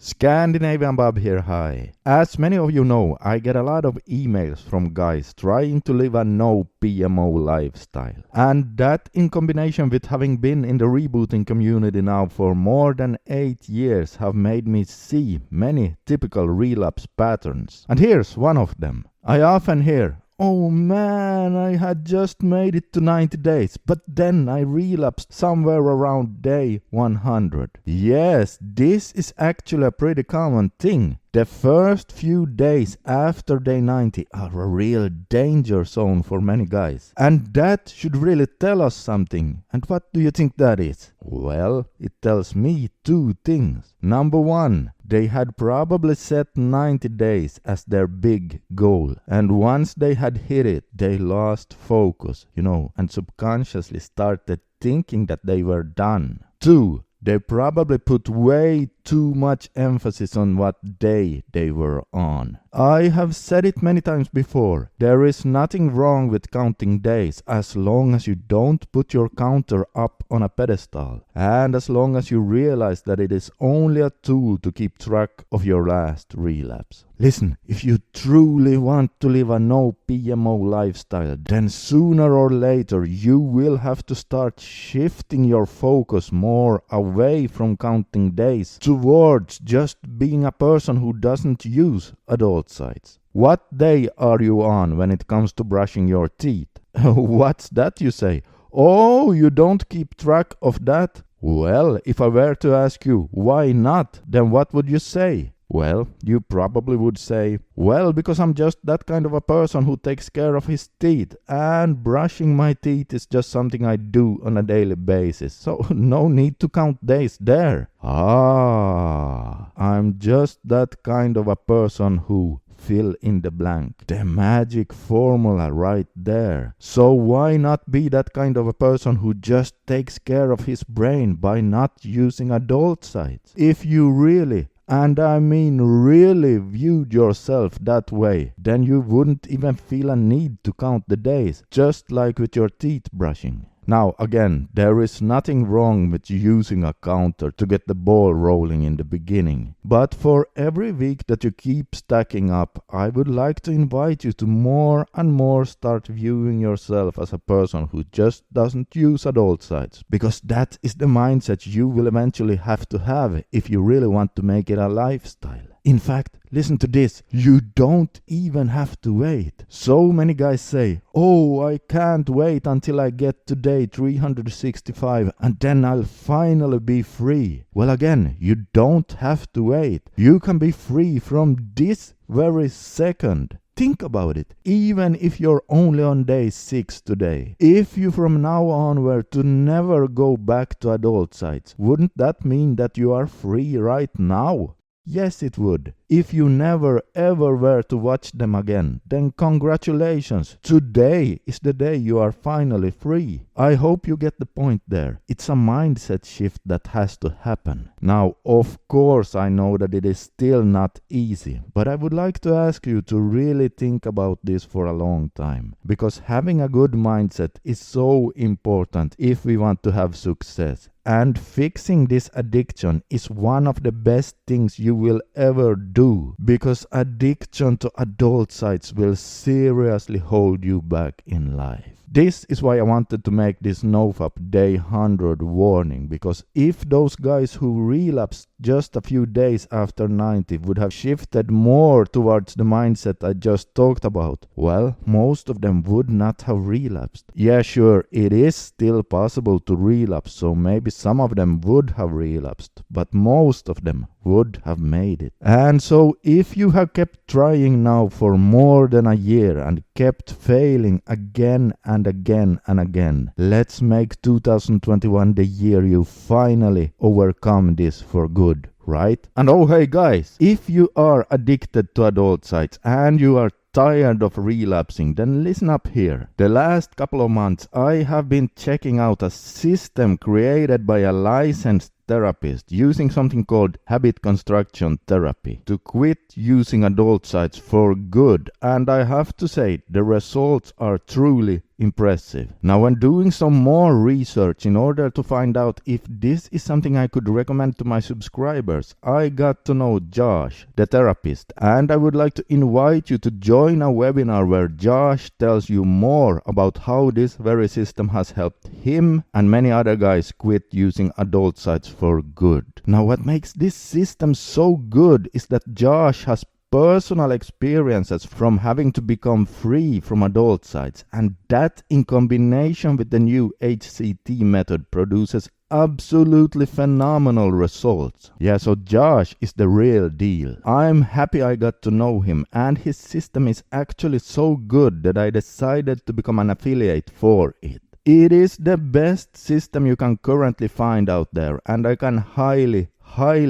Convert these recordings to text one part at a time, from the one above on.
Scandinavian Bob here, hi. As many of you know, I get a lot of emails from guys trying to live a no PMO lifestyle. And that in combination with having been in the rebooting community now for more than 8 years have made me see many typical relapse patterns. And here's one of them. I often hear, "Oh man, I had just made it to 90 days, but then I relapsed somewhere around day 100. Yes, this is actually a pretty common thing. The first few days after day 90 are a real danger zone for many guys. And that should really tell us something. And what do you think that is? Well, it tells me two things. Number one, they had probably set 90 days as their big goal. And once they had hit it, they lost focus, and subconsciously started thinking that they were done. Two, they probably put way too much emphasis on what day they were on. I have said it many times before, there is nothing wrong with counting days as long as you don't put your counter up on a pedestal and as long as you realize that it is only a tool to keep track of your last relapse. Listen, if you truly want to live a no PMO lifestyle, then sooner or later you will have to start shifting your focus more away from counting days towards just being a person who doesn't use adult sites. What day are you on when it comes to brushing your teeth? What's that, you say? Oh, you don't keep track of that? Well, if I were to ask you why not, then what would you say? Well, you probably would say, well, because I'm just that kind of a person who takes care of his teeth, and brushing my teeth is just something I do on a daily basis, so no need to count days there. I'm just that kind of a person who fill in the blank. The magic formula right there. So why not be that kind of a person who just takes care of his brain by not using adult sites? If you really, and I mean really, viewed yourself that way, then you wouldn't even feel a need to count the days, just like with your teeth brushing. Now again, there is nothing wrong with using a counter to get the ball rolling in the beginning. But for every week that you keep stacking up, I would like to invite you to more and more start viewing yourself as a person who just doesn't use adult sites. Because that is the mindset you will eventually have to have if you really want to make it a lifestyle. In fact, listen to this, you don't even have to wait. So many guys say, oh, I can't wait until I get to day 365 and then I'll finally be free. Well, again, you don't have to wait. You can be free from this very second. Think about it, even if you're only on day 6 today. If you from now on were to never go back to adult sites, wouldn't that mean that you are free right now? Yes, it would. If you never ever were to watch them again, then congratulations. Today is the day you are finally free. I hope you get the point there. It's a mindset shift that has to happen. Now, of course, I know that it is still not easy, but I would like to ask you to really think about this for a long time. Because having a good mindset is so important if we want to have success. And fixing this addiction is one of the best things you will ever do, because addiction to adult sites will seriously hold you back in life. This is why I wanted to make this NoFap Day 100 warning, because if those guys who relapsed just a few days after 90 would have shifted more towards the mindset I just talked about, well, most of them would not have relapsed. Yeah, sure, it is still possible to relapse, so maybe some of them would have relapsed, but most of them would have made it. And so if you have kept trying now for more than a year and kept failing again and again and again, let's make 2021 the year you finally overcome this for good, right? And oh hey guys, if you are addicted to adult sites and you are tired of relapsing, then listen up here. The last couple of months I have been checking out a system created by a licensed therapist using something called habit construction therapy to quit using adult sites for good, and I have to say the results are truly impressive. Now, when doing some more research in order to find out if this is something I could recommend to my subscribers, I got to know Josh, the therapist, and I would like to invite you to join a webinar where Josh tells you more about how this very system has helped him and many other guys quit using adult sites for good. Now, what makes this system so good is that Josh has personal experiences from having to become free from adult sites, and that in combination with the new HCT method produces absolutely phenomenal results. Yeah, so Josh is the real deal. I'm happy I got to know him, and his system is actually so good that I decided to become an affiliate for it. It is the best system you can currently find out there, and I can highly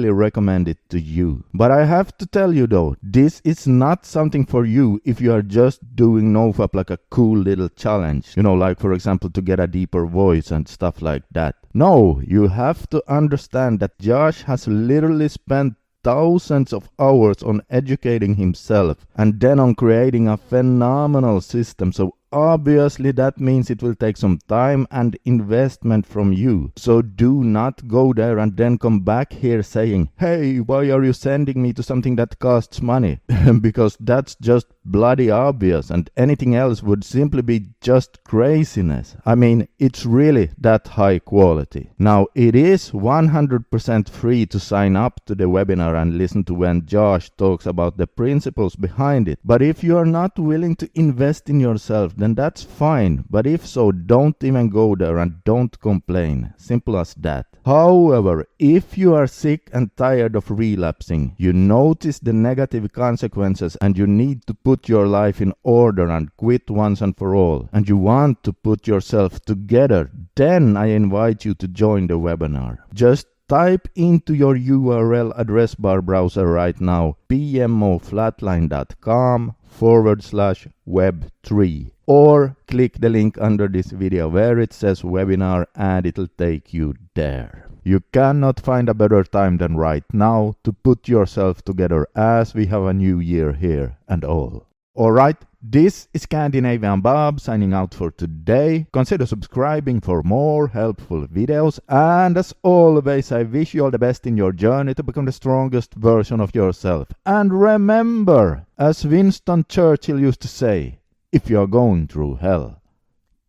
recommend it to you. But I have to tell you though, this is not something for you if you are just doing NoFap like a cool little challenge. You know, like for example to get a deeper voice and stuff like that. No, you have to understand that Josh has literally spent thousands of hours on educating himself and then on creating a phenomenal system. So obviously that means it will take some time and investment from you. So do not go there and then come back here saying, hey, why are you sending me to something that costs money? Because that's just bloody obvious, and anything else would simply be just craziness. I mean, it's really that high quality. Now, it is 100% free to sign up to the webinar and listen to when Josh talks about the principles behind it. But if you are not willing to invest in yourself, then that's fine. But if so, don't even go there and don't complain. Simple as that. However, if you are sick and tired of relapsing, you notice the negative consequences and you need to put your life in order and quit once and for all, and you want to put yourself together, then I invite you to join the webinar. Just type into your URL address bar browser right now pmoflatline.com/web3, or click the link under this video where it says webinar and it'll take you there. You cannot find a better time than right now to put yourself together as we have a new year here and all. Alright, this is Scandinavian Bob signing out for today. Consider subscribing for more helpful videos, and as always I wish you all the best in your journey to become the strongest version of yourself. And remember, as Winston Churchill used to say, if you're going through hell,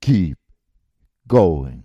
keep going.